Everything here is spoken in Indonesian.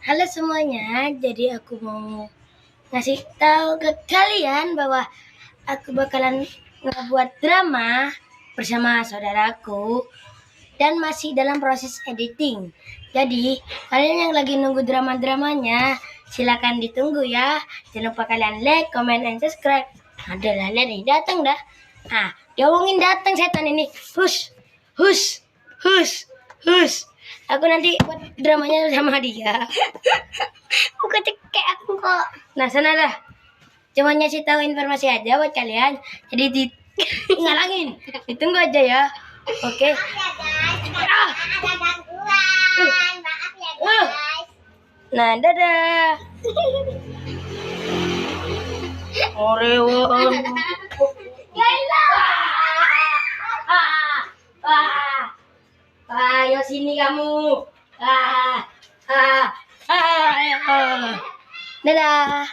Halo semuanya, jadi aku mau ngasih tahu ke kalian bahwa aku bakalan ngebuat drama bersama saudaraku dan masih dalam proses editing. Jadi kalian yang lagi nunggu drama-dramanya silakan ditunggu ya. Jangan lupa kalian like, comment, and subscribe. Adalah nih datang dah. Ah, diomongin datang setan ini. Hush, hush, hush, hush. Aku nanti buat dramanya sama dia. Bukan kayak aku kok. Nah sana dah. Cuma ngasih tahu informasi aja buat kalian. Jadi ngalangin. Ditunggu aja ya. Oke. Nah dadah. Orewan. Ayo sini kamu. Dadah.